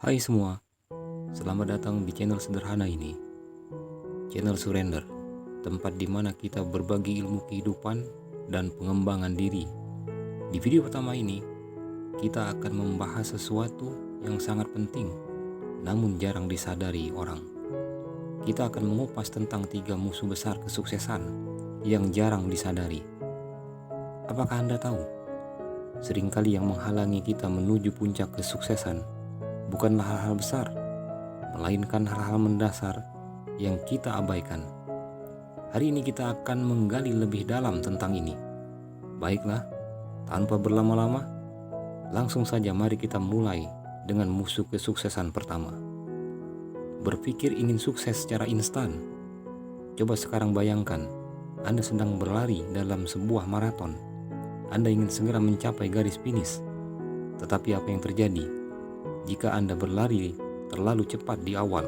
Hai semua, selamat datang di channel sederhana ini, channel Surrender, tempat di mana kita berbagi ilmu kehidupan dan pengembangan diri. Di video pertama ini, kita akan membahas sesuatu yang sangat penting, namun jarang disadari orang. Kita akan mengupas tentang 3 musuh besar kesuksesan yang jarang disadari. Apakah Anda tahu? Seringkali yang menghalangi kita menuju puncak kesuksesan bukanlah hal-hal besar, melainkan hal-hal mendasar yang kita abaikan. Hari ini kita akan menggali lebih dalam tentang ini. Baiklah, tanpa berlama-lama, langsung saja mari kita mulai dengan musuh kesuksesan pertama. Berpikir ingin sukses secara instan. Coba sekarang bayangkan, Anda sedang berlari dalam sebuah maraton. Anda ingin segera mencapai garis finish. Tetapi apa yang terjadi? Jika Anda berlari terlalu cepat di awal,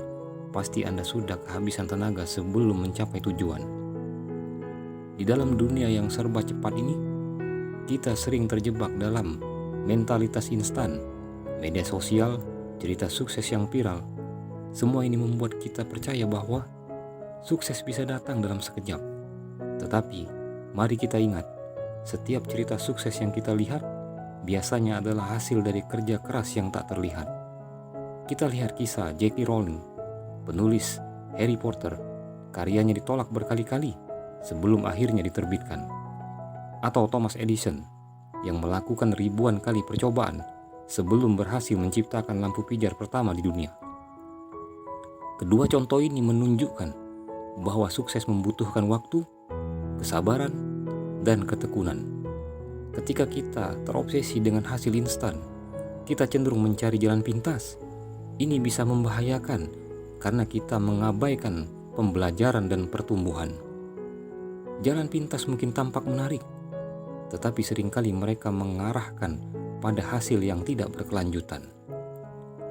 pasti Anda sudah kehabisan tenaga sebelum mencapai tujuan. Di dalam dunia yang serba cepat ini, kita sering terjebak dalam mentalitas instan, media sosial, cerita sukses yang viral. Semua ini membuat kita percaya bahwa sukses bisa datang dalam sekejap. Tetapi, mari kita ingat, setiap cerita sukses yang kita lihat biasanya adalah hasil dari kerja keras yang tak terlihat. Kita lihat kisah J.K. Rowling, penulis Harry Potter, karyanya ditolak berkali-kali sebelum akhirnya diterbitkan. Atau Thomas Edison, yang melakukan ribuan kali percobaan sebelum berhasil menciptakan lampu pijar pertama di dunia. Kedua contoh ini menunjukkan bahwa sukses membutuhkan waktu, kesabaran, dan ketekunan. Ketika kita terobsesi dengan hasil instan, kita cenderung mencari jalan pintas. Ini bisa membahayakan karena kita mengabaikan pembelajaran dan pertumbuhan. Jalan pintas mungkin tampak menarik, tetapi seringkali mereka mengarahkan pada hasil yang tidak berkelanjutan.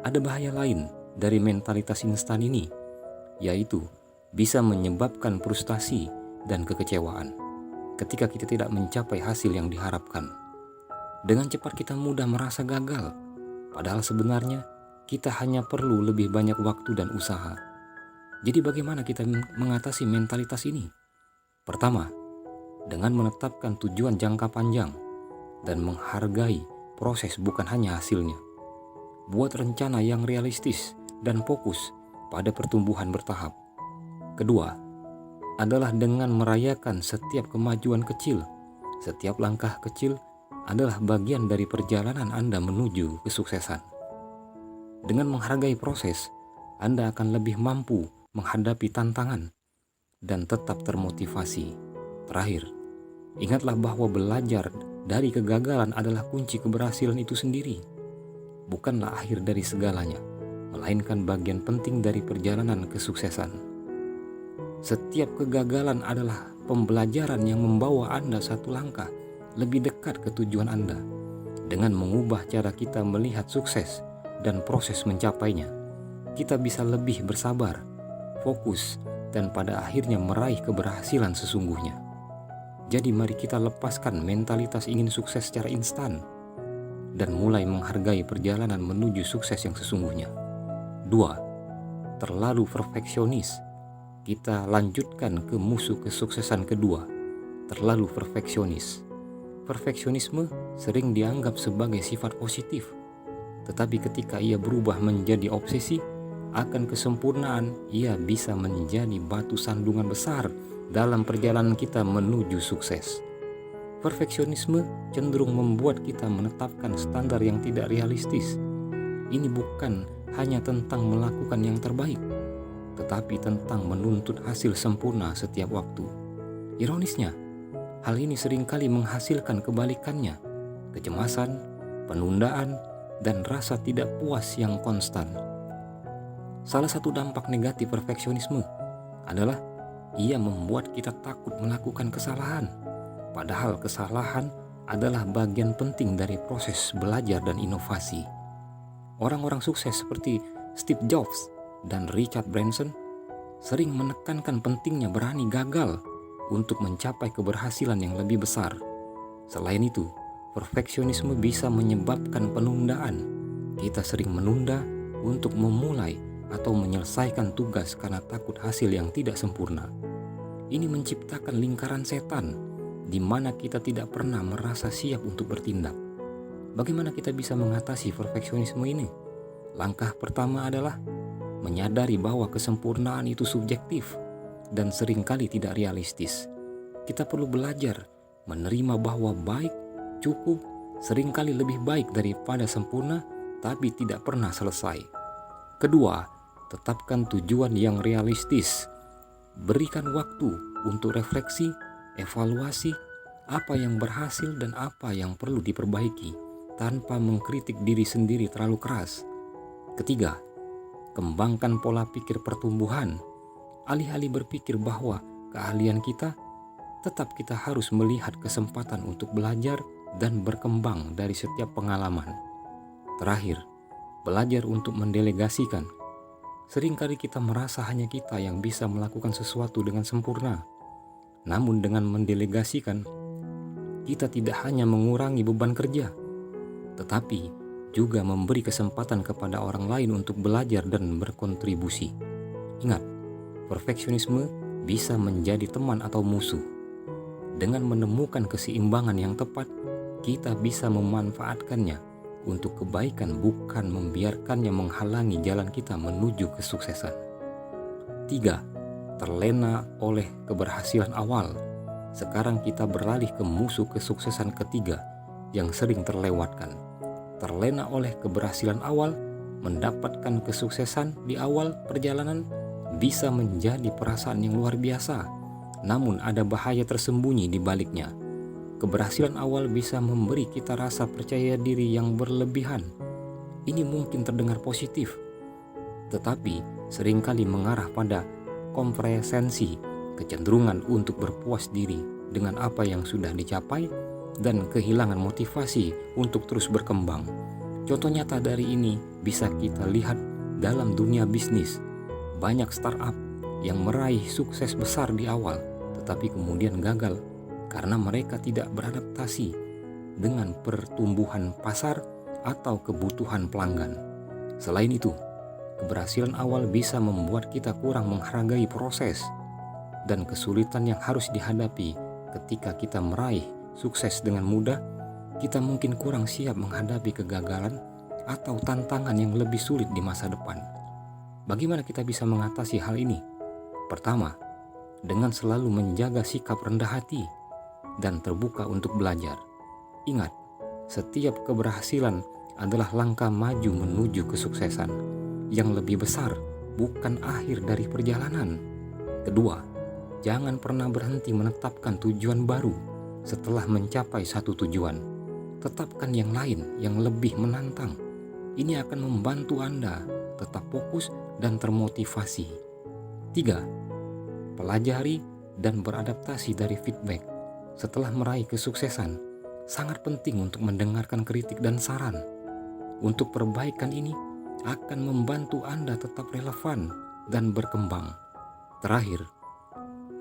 Ada bahaya lain dari mentalitas instan ini, yaitu bisa menyebabkan frustasi dan kekecewaan ketika kita tidak mencapai hasil yang diharapkan. Dengan cepat kita mudah merasa gagal, padahal sebenarnya kita hanya perlu lebih banyak waktu dan usaha. Jadi bagaimana kita mengatasi mentalitas ini? Pertama, dengan menetapkan tujuan jangka panjang dan menghargai proses bukan hanya hasilnya. Buat rencana yang realistis dan fokus pada pertumbuhan bertahap. Kedua, adalah dengan merayakan setiap kemajuan kecil. Setiap langkah kecil adalah bagian dari perjalanan Anda menuju kesuksesan. Dengan menghargai proses, Anda akan lebih mampu menghadapi tantangan dan tetap termotivasi. Terakhir, ingatlah bahwa belajar dari kegagalan adalah kunci keberhasilan itu sendiri. Bukanlah akhir dari segalanya, melainkan bagian penting dari perjalanan kesuksesan. Setiap kegagalan adalah pembelajaran yang membawa Anda satu langkah lebih dekat ke tujuan Anda. Dengan mengubah cara kita melihat sukses dan proses mencapainya, kita bisa lebih bersabar, fokus, dan pada akhirnya meraih keberhasilan sesungguhnya. Jadi mari kita lepaskan mentalitas ingin sukses secara instan dan mulai menghargai perjalanan menuju sukses yang sesungguhnya. 2. Terlalu perfeksionis. Kita lanjutkan ke musuh kesuksesan kedua, terlalu perfeksionis. Perfeksionisme sering dianggap sebagai sifat positif, tetapi ketika ia berubah menjadi obsesi akan kesempurnaan, ia bisa menjadi batu sandungan besar dalam perjalanan kita menuju sukses. Perfeksionisme cenderung membuat kita menetapkan standar yang tidak realistis. Ini bukan hanya tentang melakukan yang terbaik, tetapi tentang menuntut hasil sempurna setiap waktu. Ironisnya, hal ini seringkali menghasilkan kebalikannya, kecemasan, penundaan, dan rasa tidak puas yang konstan. Salah satu dampak negatif perfeksionisme adalah ia membuat kita takut melakukan kesalahan, padahal kesalahan adalah bagian penting dari proses belajar dan inovasi. Orang-orang sukses seperti Steve Jobs dan Richard Branson sering menekankan pentingnya berani gagal untuk mencapai keberhasilan yang lebih besar. Selain itu, perfeksionisme bisa menyebabkan penundaan. Kita sering menunda untuk memulai atau menyelesaikan tugas karena takut hasil yang tidak sempurna. Ini menciptakan lingkaran setan di mana kita tidak pernah merasa siap untuk bertindak. Bagaimana kita bisa mengatasi perfeksionisme ini? Langkah pertama adalah menyadari bahwa kesempurnaan itu subjektif dan seringkali tidak realistis. Kita perlu belajar menerima bahwa baik, cukup, seringkali lebih baik daripada sempurna, tapi tidak pernah selesai. Kedua, tetapkan tujuan yang realistis. Berikan waktu untuk refleksi, evaluasi apa yang berhasil dan apa yang perlu diperbaiki tanpa mengkritik diri sendiri terlalu keras. Ketiga, kembangkan pola pikir pertumbuhan. Alih-alih berpikir bahwa keahlian kita, tetap kita harus melihat kesempatan untuk belajar dan berkembang dari setiap pengalaman. Terakhir, belajar untuk mendelegasikan. Seringkali kita merasa hanya kita yang bisa melakukan sesuatu dengan sempurna. Namun dengan mendelegasikan, kita tidak hanya mengurangi beban kerja, tetapi juga memberi kesempatan kepada orang lain untuk belajar dan berkontribusi. Ingat, perfeksionisme bisa menjadi teman atau musuh. Dengan menemukan keseimbangan yang tepat, kita bisa memanfaatkannya untuk kebaikan, bukan membiarkannya menghalangi jalan kita menuju kesuksesan. 3. Terlena oleh keberhasilan awal. Sekarang kita beralih ke musuh kesuksesan ketiga yang sering terlewatkan. Terlena oleh keberhasilan awal, mendapatkan kesuksesan di awal perjalanan bisa menjadi perasaan yang luar biasa, namun ada bahaya tersembunyi di baliknya. Keberhasilan awal bisa memberi kita rasa percaya diri yang berlebihan. Ini mungkin terdengar positif, tetapi seringkali mengarah pada komplasensi, kecenderungan untuk berpuas diri dengan apa yang sudah dicapai, dan kehilangan motivasi untuk terus berkembang. Contoh nyata dari ini bisa kita lihat dalam dunia bisnis. Banyak startup yang meraih sukses besar di awal, tetapi kemudian gagal karena mereka tidak beradaptasi dengan pertumbuhan pasar atau kebutuhan pelanggan. Selain itu, keberhasilan awal bisa membuat kita kurang menghargai proses dan kesulitan yang harus dihadapi. Ketika kita meraih sukses dengan mudah, kita mungkin kurang siap menghadapi kegagalan atau tantangan yang lebih sulit di masa depan. Bagaimana kita bisa mengatasi hal ini? Pertama, dengan selalu menjaga sikap rendah hati dan terbuka untuk belajar. Ingat, setiap keberhasilan adalah langkah maju menuju kesuksesan yang lebih besar, bukan akhir dari perjalanan. Kedua, jangan pernah berhenti menetapkan tujuan baru setelah mencapai satu tujuan. Tetapkan yang lain yang lebih menantang. Ini akan membantu Anda tetap fokus dan termotivasi. 3. Pelajari dan beradaptasi dari feedback. Setelah meraih kesuksesan, sangat penting untuk mendengarkan kritik dan saran. Untuk perbaikan ini akan membantu Anda tetap relevan dan berkembang. Terakhir,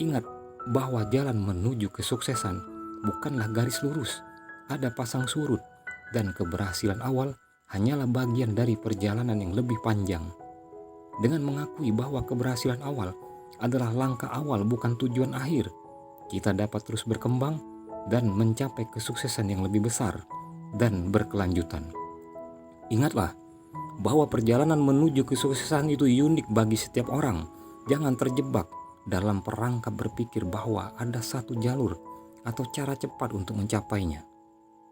ingat bahwa jalan menuju kesuksesan bukanlah garis lurus, ada pasang surut, dan keberhasilan awal hanyalah bagian dari perjalanan yang lebih panjang. Dengan mengakui bahwa keberhasilan awal adalah langkah awal bukan tujuan akhir, kita dapat terus berkembang dan mencapai kesuksesan yang lebih besar dan berkelanjutan. Ingatlah bahwa perjalanan menuju kesuksesan itu unik bagi setiap orang. Jangan terjebak dalam perangkap berpikir bahwa ada satu jalur atau cara cepat untuk mencapainya.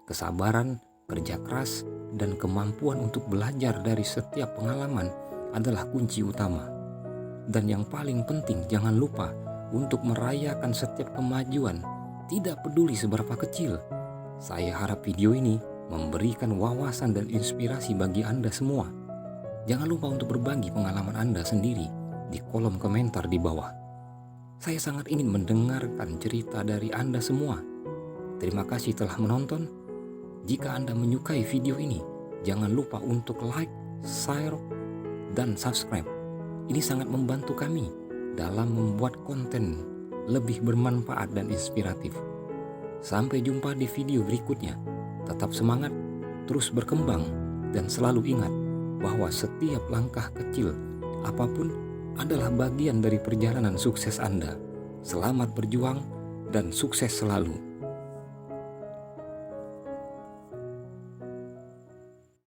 Kesabaran, kerja keras, dan kemampuan untuk belajar dari setiap pengalaman adalah kunci utama. Dan yang paling penting, jangan lupa untuk merayakan setiap kemajuan, tidak peduli seberapa kecil. Saya harap video ini memberikan wawasan dan inspirasi bagi Anda semua. Jangan lupa untuk berbagi pengalaman Anda sendiri di kolom komentar di bawah. Saya sangat ingin mendengarkan cerita dari Anda semua. Terima kasih telah menonton. Jika Anda menyukai video ini, jangan lupa untuk like, share, dan subscribe. Ini sangat membantu kami dalam membuat konten lebih bermanfaat dan inspiratif. Sampai jumpa di video berikutnya. Tetap semangat, terus berkembang, dan selalu ingat bahwa setiap langkah kecil apapun adalah bagian dari perjalanan sukses Anda. Selamat berjuang dan sukses selalu.